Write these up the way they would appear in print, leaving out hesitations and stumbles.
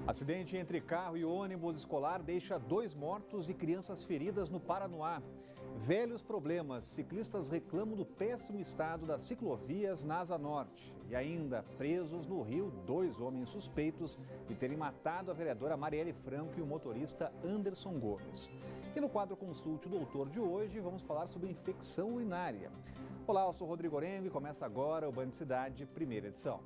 Acidente entre carro e ônibus escolar deixa 2 mortos e crianças feridas no Paranoá. Velhos problemas. Ciclistas reclamam do péssimo estado das ciclovias na Asa Norte. E ainda, presos no Rio, 2 homens suspeitos de terem matado a vereadora Marielle Franco e o motorista Anderson Gomes. E no quadro Consulte o Doutor de hoje, vamos falar sobre infecção urinária. Olá, eu sou Rodrigo Orengo e começa agora o Band Cidade, primeira edição.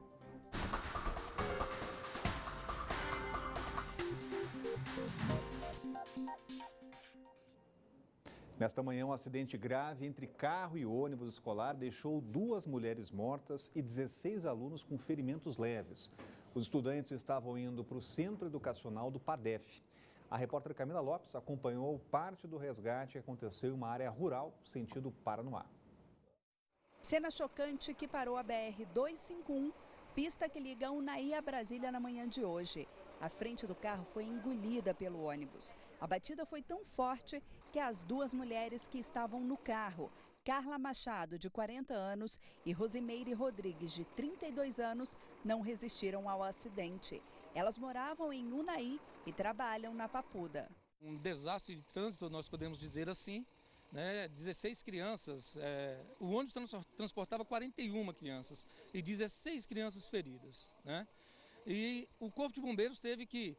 Nesta manhã, um acidente grave entre carro e ônibus escolar deixou 2 mulheres mortas e 16 alunos com ferimentos leves. Os estudantes estavam indo para o Centro Educacional do PADEF. A repórter Camila Lopes acompanhou parte do resgate que aconteceu em uma área rural, sentido Paranoá. Cena chocante que parou a BR-251, pista que liga Unai a Brasília na manhã de hoje. A frente do carro foi engolida pelo ônibus. A batida foi tão forte que as 2 mulheres que estavam no carro, Carla Machado, de 40 anos, e Rosimeire Rodrigues, de 32 anos, não resistiram ao acidente. Elas moravam em Unai e trabalham na Papuda. Um desastre de trânsito, nós podemos dizer assim. 16 crianças, o ônibus transportava 41 crianças e 16 crianças feridas. E o Corpo de Bombeiros teve que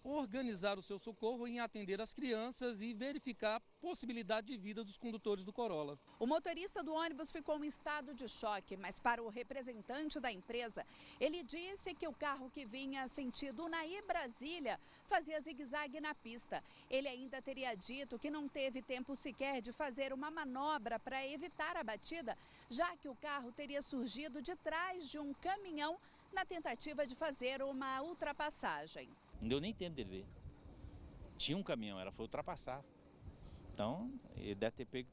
organizar o seu socorro em atender as crianças e verificar a possibilidade de vida dos condutores do Corolla. O motorista do ônibus ficou em estado de choque, mas para o representante da empresa, ele disse que o carro que vinha sentido Unai Brasília fazia zigue-zague na pista. Ele ainda teria dito que não teve tempo sequer de fazer uma manobra para evitar a batida, já que o carro teria surgido de trás de um caminhão na tentativa de fazer uma ultrapassagem. Não deu nem tempo dele ver. Tinha um caminhão, ela foi ultrapassar. Então, ele deve ter pego,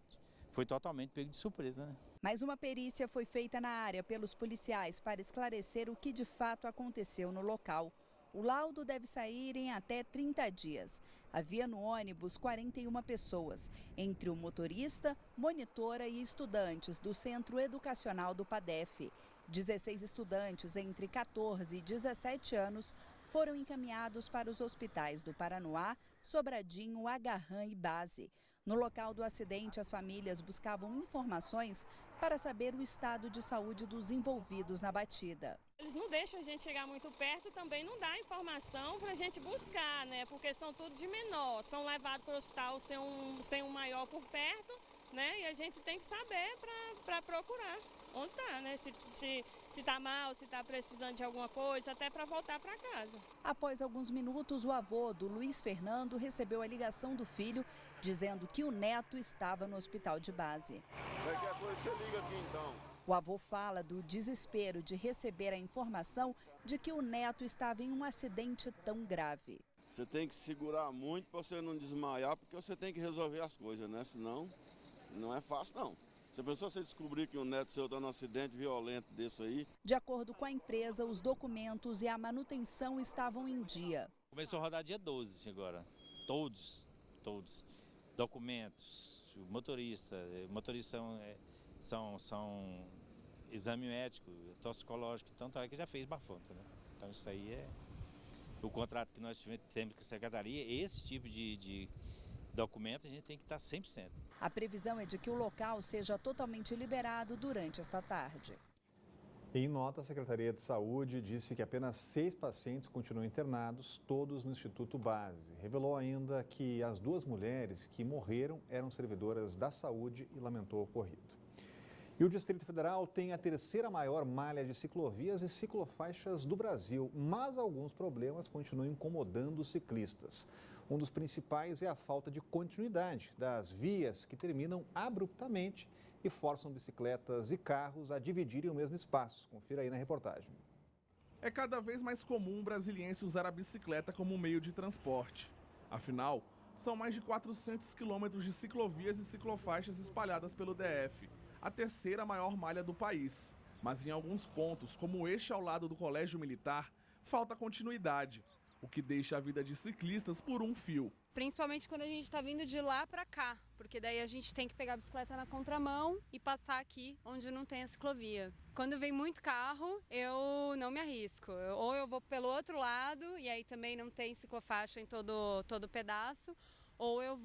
foi totalmente pego de surpresa, né? Mais uma perícia foi feita na área pelos policiais para esclarecer o que de fato aconteceu no local. O laudo deve sair em até 30 dias. Havia no ônibus 41 pessoas, entre o motorista, monitora e estudantes do Centro Educacional do PADEF. 16 estudantes entre 14 e 17 anos foram encaminhados para os hospitais do Paranoá, Sobradinho, Agarrã e Base. No local do acidente, as famílias buscavam informações para saber o estado de saúde dos envolvidos na batida. Eles não deixam a gente chegar muito perto, também não dá informação para a gente buscar, porque são tudo de menor, são levados para o hospital sem um maior por perto, e a gente tem que saber para procurar onde está, se está mal, se está precisando de alguma coisa, até para voltar para casa. Após alguns minutos, o avô do Luiz Fernando recebeu a ligação do filho, dizendo que o neto estava no hospital de base. Qualquer coisa você liga aqui então. O avô fala do desespero de receber a informação de que o neto estava em um acidente tão grave. Você tem que segurar muito para você não desmaiar, porque você tem que resolver as coisas, Senão não é fácil não. Se a pessoa descobrir que o neto seu está num acidente violento desse aí... De acordo com a empresa, os documentos e a manutenção estavam em dia. Começou a rodar dia 12 agora. Todos. Documentos, o motorista são exame médico, toxicológico, tanto é que já fez bafômetro, Então isso aí é o contrato que nós temos com a secretaria, esse tipo de documento a gente tem que estar 100%. A previsão é de que o local seja totalmente liberado durante esta tarde. Em nota, a Secretaria de Saúde disse que apenas 6 pacientes continuam internados, todos no Instituto Base. Revelou ainda que as 2 mulheres que morreram eram servidoras da saúde e lamentou o ocorrido. E o Distrito Federal tem a 3ª maior malha de ciclovias e ciclofaixas do Brasil, mas alguns problemas continuam incomodando os ciclistas. Um dos principais é a falta de continuidade das vias que terminam abruptamente e forçam bicicletas e carros a dividirem o mesmo espaço. Confira aí na reportagem. É cada vez mais comum o brasiliense usar a bicicleta como meio de transporte. Afinal, são mais de 400 quilômetros de ciclovias e ciclofaixas espalhadas pelo DF, a 3ª maior malha do país. Mas em alguns pontos, como este ao lado do Colégio Militar, falta continuidade, o que deixa a vida de ciclistas por um fio. Principalmente quando a gente está vindo de lá para cá, porque daí a gente tem que pegar a bicicleta na contramão e passar aqui onde não tem a ciclovia. Quando vem muito carro, eu não me arrisco. Ou eu vou pelo outro lado, e aí também não tem ciclofaixa em todo pedaço, ou eu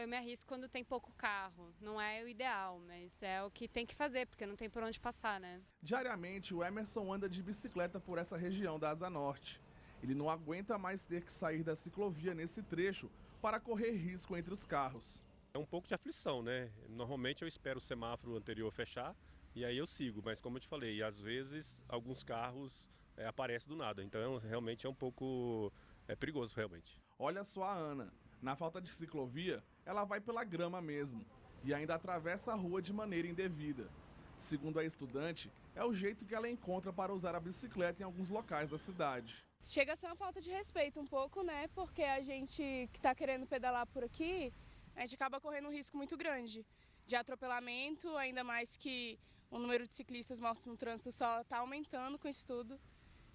me arrisco quando tem pouco carro. Não é o ideal, mas é o que tem que fazer, porque não tem por onde passar, né? Diariamente, o Emerson anda de bicicleta por essa região da Asa Norte. Ele não aguenta mais ter que sair da ciclovia nesse trecho para correr risco entre os carros. É um pouco de aflição, né? Normalmente eu espero o semáforo anterior fechar e aí eu sigo, mas como eu te falei, às vezes alguns carros aparecem do nada, então realmente é um pouco perigoso, realmente. Olha só a Ana. Na falta de ciclovia, ela vai pela grama mesmo e ainda atravessa a rua de maneira indevida. Segundo a estudante, é o jeito que ela encontra para usar a bicicleta em alguns locais da cidade. Chega a ser uma falta de respeito um pouco, né? Porque a gente que está querendo pedalar por aqui, a gente acaba correndo um risco muito grande de atropelamento, ainda mais que o número de ciclistas mortos no trânsito só está aumentando com isso tudo.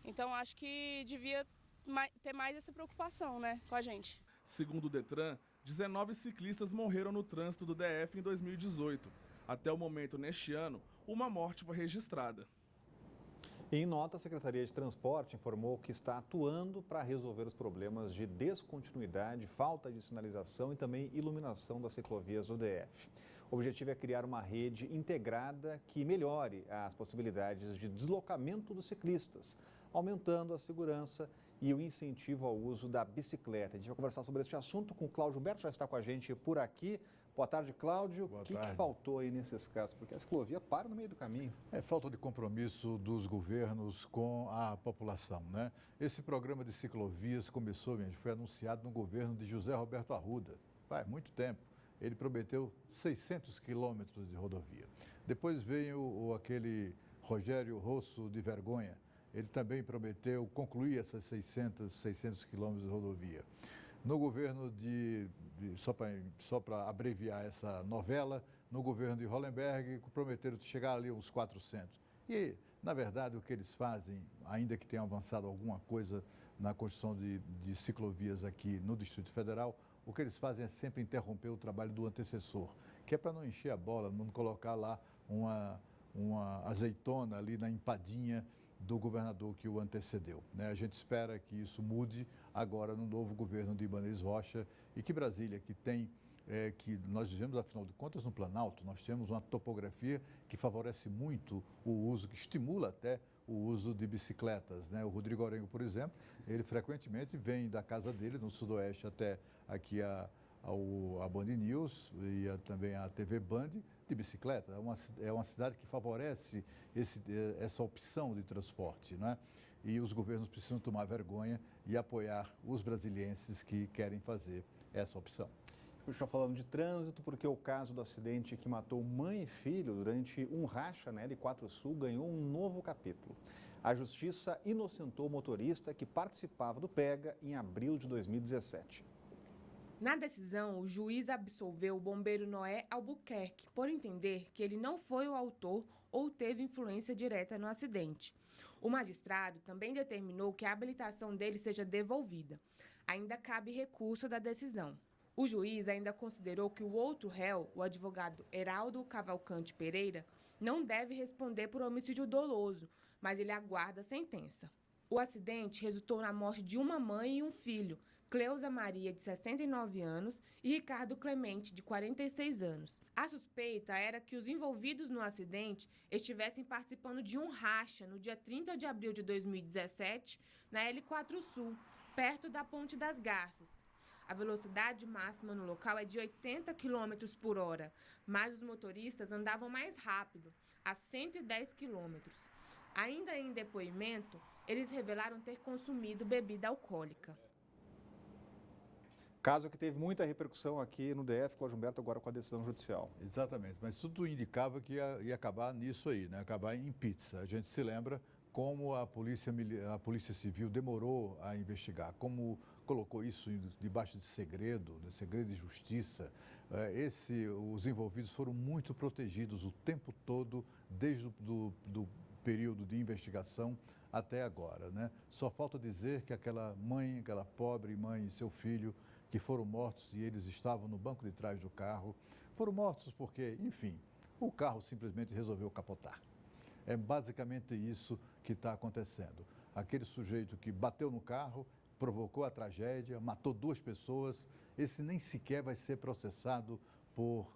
Então acho que devia ter mais essa preocupação, né, com a gente. Segundo o Detran, 19 ciclistas morreram no trânsito do DF em 2018. Até o momento, neste ano, uma morte foi registrada. Em nota, a Secretaria de Transporte informou que está atuando para resolver os problemas de descontinuidade, falta de sinalização e também iluminação das ciclovias do DF. O objetivo é criar uma rede integrada que melhore as possibilidades de deslocamento dos ciclistas, aumentando a segurança e o incentivo ao uso da bicicleta. A gente vai conversar sobre este assunto com o Cláudio Humberto, já está com a gente por aqui. Boa tarde, Cláudio. Boa tarde. O que faltou aí nesses casos? Porque a ciclovia para no meio do caminho. É falta de compromisso dos governos com a população, né? Esse programa de ciclovias começou, gente, foi anunciado no governo de José Roberto Arruda, faz muito tempo. Ele prometeu 600 quilômetros de rodovia. Depois veio aquele Rogério Rosso de Vergonha. Ele também prometeu concluir essas 600 quilômetros de rodovia. No governo só para abreviar essa novela, no governo de Hollenberg, prometeram chegar ali uns 400. E, na verdade, o que eles fazem, ainda que tenham avançado alguma coisa na construção de ciclovias aqui no Distrito Federal, o que eles fazem é sempre interromper o trabalho do antecessor, que é para não encher a bola, não colocar lá uma azeitona ali na empadinha do governador que o antecedeu, né? A gente espera que isso mude agora no novo governo de Ibanez Rocha e que Brasília, que nós vivemos, afinal de contas, no Planalto, nós temos uma topografia que favorece muito o uso, que estimula até o uso de bicicletas, né? O Rodrigo Orengo, por exemplo, ele frequentemente vem da casa dele, no Sudoeste, até aqui a Band News e também a TV Band, de bicicleta. É uma cidade que favorece essa opção de transporte, né? E os governos precisam tomar vergonha e apoiar os brasilienses que querem fazer essa opção. Estou falando de trânsito porque o caso do acidente que matou mãe e filho durante um racha na L4 Sul ganhou um novo capítulo. A Justiça inocentou o motorista que participava do PEGA em abril de 2017. Na decisão, o juiz absolveu o bombeiro Noé Albuquerque por entender que ele não foi o autor ou teve influência direta no acidente. O magistrado também determinou que a habilitação dele seja devolvida. Ainda cabe recurso da decisão. O juiz ainda considerou que o outro réu, o advogado Heraldo Cavalcante Pereira, não deve responder por homicídio doloso, mas ele aguarda a sentença. O acidente resultou na morte de uma mãe e um filho, Cleusa Maria, de 69 anos, e Ricardo Clemente, de 46 anos. A suspeita era que os envolvidos no acidente estivessem participando de um racha no dia 30 de abril de 2017, na L4 Sul, perto da Ponte das Garças. A velocidade máxima no local é de 80 km por hora, mas os motoristas andavam mais rápido, a 110 km. Ainda em depoimento, eles revelaram ter consumido bebida alcoólica. Caso que teve muita repercussão aqui no DF, Cláudio Humberto, agora com a decisão judicial. Exatamente, mas tudo indicava que ia acabar nisso aí, né? Acabar em pizza. A gente se lembra como a Polícia Civil demorou a investigar, como colocou isso debaixo de segredo de justiça. Os envolvidos foram muito protegidos o tempo todo, desde do período de investigação até agora, né? Só falta dizer que aquela pobre mãe e seu filho que foram mortos e eles estavam no banco de trás do carro. Foram mortos porque, enfim, o carro simplesmente resolveu capotar. É basicamente isso que está acontecendo. Aquele sujeito que bateu no carro, provocou a tragédia, matou 2 pessoas, esse nem sequer vai ser processado por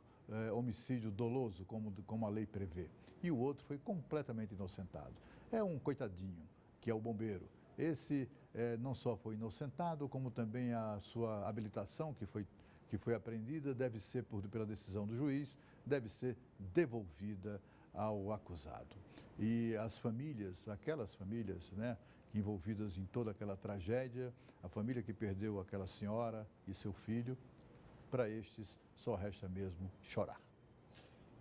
homicídio doloso, como a lei prevê. E o outro foi completamente inocentado. É um coitadinho, que é o bombeiro. Esse não só foi inocentado, como também a sua habilitação, que foi apreendida, deve ser, pela decisão do juiz, deve ser devolvida ao acusado. E as famílias, aquelas famílias, né, envolvidas em toda aquela tragédia, a família que perdeu aquela senhora e seu filho, para estes só resta mesmo chorar.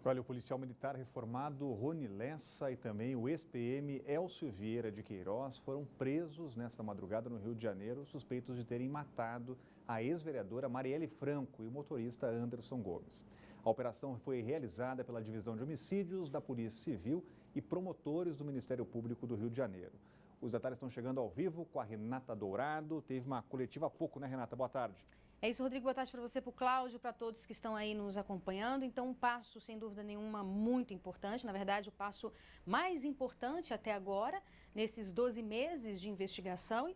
Olha, o policial militar reformado Rony Lessa e também o ex-PM Elcio Vieira de Queiroz foram presos nesta madrugada no Rio de Janeiro, suspeitos de terem matado a ex-vereadora Marielle Franco e o motorista Anderson Gomes. A operação foi realizada pela Divisão de Homicídios da Polícia Civil e promotores do Ministério Público do Rio de Janeiro. Os detalhes estão chegando ao vivo com a Renata Dourado. Teve uma coletiva há pouco, né, Renata? Boa tarde. É isso, Rodrigo. Boa tarde para você, para o Cláudio, para todos que estão aí nos acompanhando. Então, um passo, sem dúvida nenhuma, muito importante. Na verdade, o passo mais importante até agora, nesses 12 meses de investigação.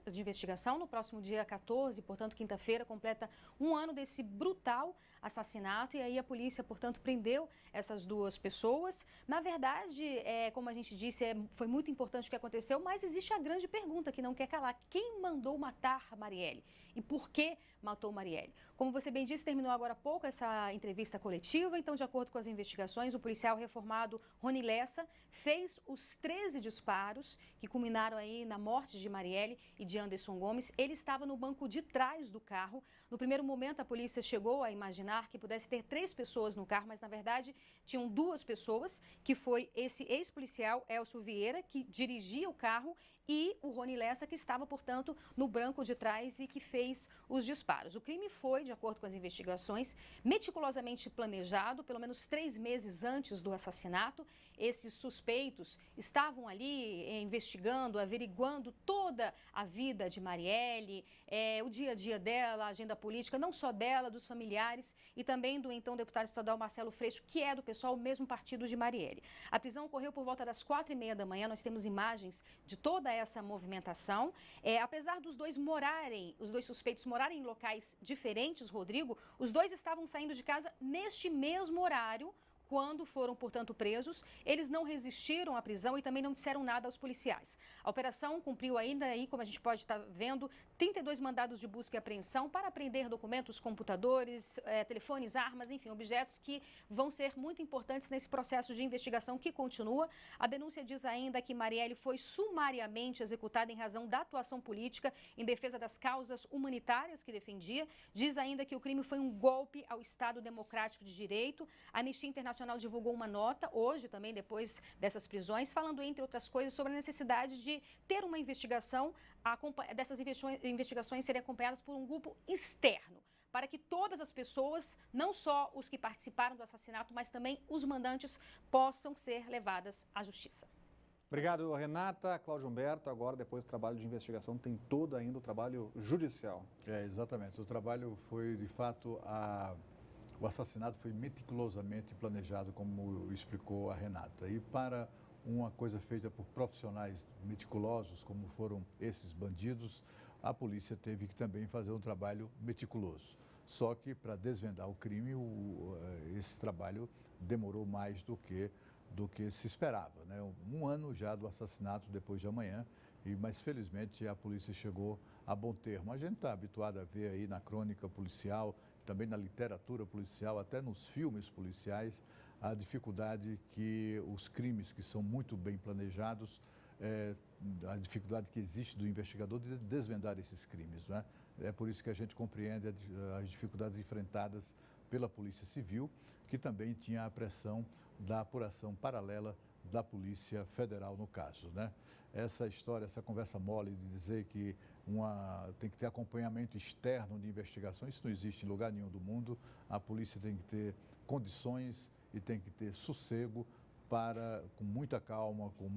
No próximo dia 14, portanto, quinta-feira, completa um ano desse brutal assassinato. E aí a polícia, portanto, prendeu essas 2 pessoas. Na verdade, como a gente disse, foi muito importante o que aconteceu, mas existe a grande pergunta que não quer calar. Quem mandou matar a Marielle? E por que matou Marielle? Como você bem disse, terminou agora há pouco essa entrevista coletiva. Então, de acordo com as investigações, o policial reformado Rony Lessa fez os 13 disparos que culminaram aí na morte de Marielle e de Anderson Gomes. Ele estava no banco de trás do carro. No primeiro momento, a polícia chegou a imaginar que pudesse ter 3 pessoas no carro, mas na verdade tinham 2 pessoas, que foi esse ex-policial Elcio Vieira, que dirigia o carro, e o Rony Lessa, que estava, portanto, no banco de trás e que fez os disparos. O crime foi, de acordo com as investigações, meticulosamente planejado, pelo menos 3 meses antes do assassinato. Esses suspeitos estavam ali investigando, averiguando toda a vida de Marielle, o dia a dia dela, a agenda política, não só dela, dos familiares e também do então deputado estadual Marcelo Freixo, que é do pessoal, o mesmo partido de Marielle. A prisão ocorreu por volta das 4h30 da manhã. Nós temos imagens de toda essa movimentação. Apesar dos 2 suspeitos morarem em locais diferentes, Rodrigo, os 2 estavam saindo de casa neste mesmo horário. Quando foram, portanto, presos, eles não resistiram à prisão e também não disseram nada aos policiais. A operação cumpriu ainda, aí, como a gente pode estar vendo, 32 mandados de busca e apreensão para apreender documentos, computadores, telefones, armas, enfim, objetos que vão ser muito importantes nesse processo de investigação que continua. A denúncia diz ainda que Marielle foi sumariamente executada em razão da atuação política em defesa das causas humanitárias que defendia. Diz ainda que o crime foi um golpe ao Estado Democrático de Direito. A Anistia Internacional divulgou uma nota hoje também, depois dessas prisões, falando, entre outras coisas, sobre a necessidade de ter uma investigação, dessas investigações serem acompanhadas por um grupo externo, para que todas as pessoas, não só os que participaram do assassinato, mas também os mandantes, possam ser levadas à justiça. Obrigado, Renata. Cláudio Humberto, agora, depois do trabalho de investigação, tem todo ainda o trabalho judicial. Exatamente. O trabalho foi, de fato, o assassinato foi meticulosamente planejado, como explicou a Renata. E para uma coisa feita por profissionais meticulosos, como foram esses bandidos, a polícia teve que também fazer um trabalho meticuloso. Só que, para desvendar o crime, esse trabalho demorou mais do que se esperava, né? Um ano já do assassinato, depois de amanhã, mas felizmente a polícia chegou a bom termo. A gente está habituado a ver aí na crônica policial, também na literatura policial, até nos filmes policiais, a dificuldade que os crimes que são muito bem planejados, a dificuldade que existe do investigador de desvendar esses crimes, né? É por isso que a gente compreende as dificuldades enfrentadas pela Polícia Civil, que também tinha a pressão da apuração paralela da Polícia Federal no caso, né? Essa história, essa conversa mole de dizer que tem que ter acompanhamento externo de investigação, isso não existe em lugar nenhum do mundo. A polícia tem que ter condições e tem que ter sossego para, com muita calma, com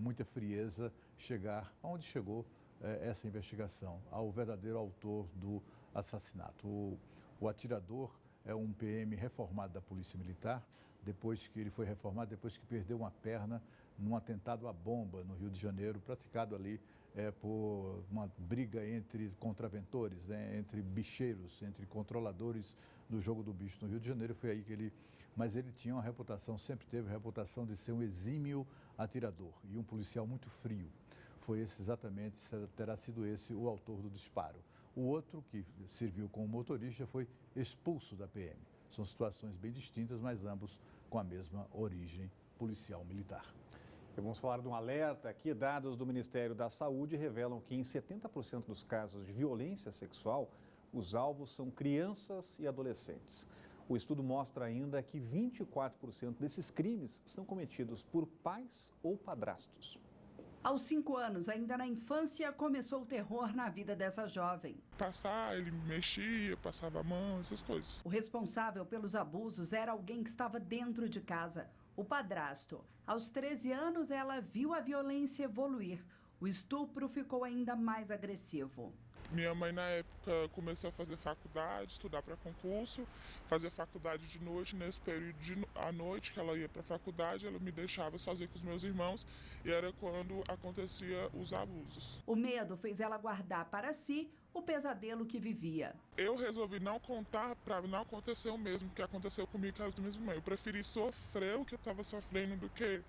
muita frieza, chegar aonde chegou essa investigação, ao verdadeiro autor do assassinato. O atirador é um PM reformado da Polícia Militar, depois que ele foi reformado, depois que perdeu uma perna num atentado à bomba no Rio de Janeiro, praticado ali por uma briga entre contraventores, né, entre bicheiros, entre controladores do jogo do bicho no Rio de Janeiro. Foi aí que ele... Mas ele tinha uma reputação, sempre teve a reputação de ser um exímio atirador e um policial muito frio. Foi esse exatamente, terá sido esse o autor do disparo. O outro, que serviu como motorista, foi expulso da PM. São situações bem distintas, mas ambos com a mesma origem policial militar. E vamos falar de um alerta aqui. Dados do Ministério da Saúde revelam que em 70% dos casos de violência sexual, os alvos são crianças e adolescentes. O estudo mostra ainda que 24% desses crimes são cometidos por pais ou padrastos. Aos 5 anos, ainda na infância, começou o terror na vida dessa jovem. Ele mexia, passava a mão, essas coisas. O responsável pelos abusos era alguém que estava dentro de casa, o padrasto. Aos 13 anos, ela viu a violência evoluir. O estupro ficou ainda mais agressivo. Minha mãe, na época, começou a fazer faculdade, estudar para concurso, fazer faculdade de noite. Nesse período à noite que ela ia para a faculdade, ela me deixava sozinha com os meus irmãos e era quando acontecia os abusos. O medo fez ela guardar para si o pesadelo que vivia. Eu resolvi não contar para não acontecer o mesmo que aconteceu comigo com a minha mãe. Eu preferi sofrer o que eu estava sofrendo do que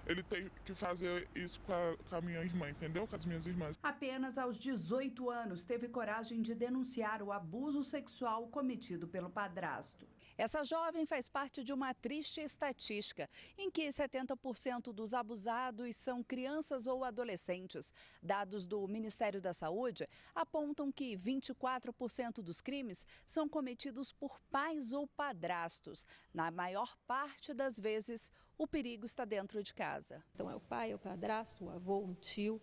ele ter que fazer isso com a minha irmã, entendeu? Com as minhas irmãs. Apenas aos 18 anos teve coragem de denunciar o abuso sexual cometido pelo padrasto. Essa jovem faz parte de uma triste estatística, em que 70% dos abusados são crianças ou adolescentes. Dados do Ministério da Saúde apontam que 24% dos crimes são cometidos por pais ou padrastos. Na maior parte das vezes, o perigo está dentro de casa. Então é o pai, é o padrasto, o avô, um tio,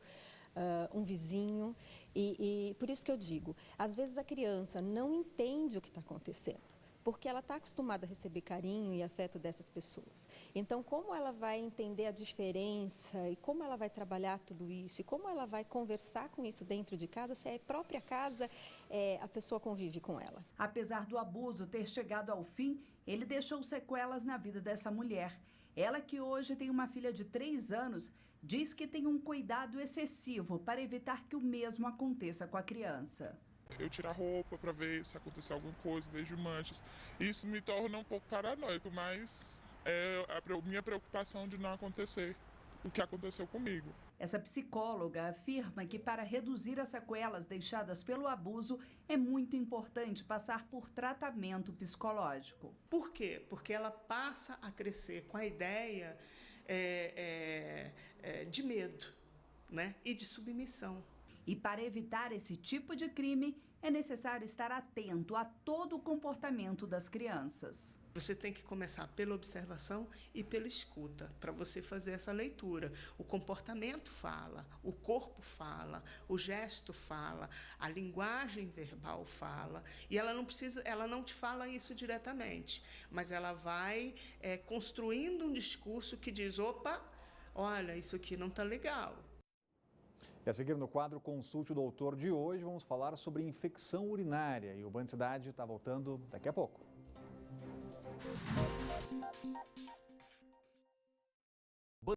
um vizinho. E por isso que eu digo, às vezes a criança não entende o que está acontecendo, porque ela está acostumada a receber carinho e afeto dessas pessoas. Então, como ela vai entender a diferença e como ela vai trabalhar tudo isso e como ela vai conversar com isso dentro de casa, se é a própria casa, a pessoa convive com ela. Apesar do abuso ter chegado ao fim, ele deixou sequelas na vida dessa mulher. Ela, que hoje tem uma filha de 3 anos, diz que tem um cuidado excessivo para evitar que o mesmo aconteça com a criança. Eu tiro a roupa para ver se aconteceu alguma coisa, vejo manchas. Isso me torna um pouco paranoico, mas é a minha preocupação de não acontecer o que aconteceu comigo. Essa psicóloga afirma que para reduzir as sequelas deixadas pelo abuso é muito importante passar por tratamento psicológico. Por quê? Porque ela passa a crescer com a ideia de medo, né? E de submissão. E para evitar esse tipo de crime, é necessário estar atento a todo o comportamento das crianças. Você tem que começar pela observação e pela escuta, para você fazer essa leitura. O comportamento fala, o corpo fala, o gesto fala, a linguagem verbal fala. E ela não te fala isso diretamente, mas ela vai construindo um discurso que diz, opa, olha, isso aqui não está legal. E a seguir no quadro Consulte o Doutor de hoje, vamos falar sobre infecção urinária. E o Band Cidade está voltando daqui a pouco.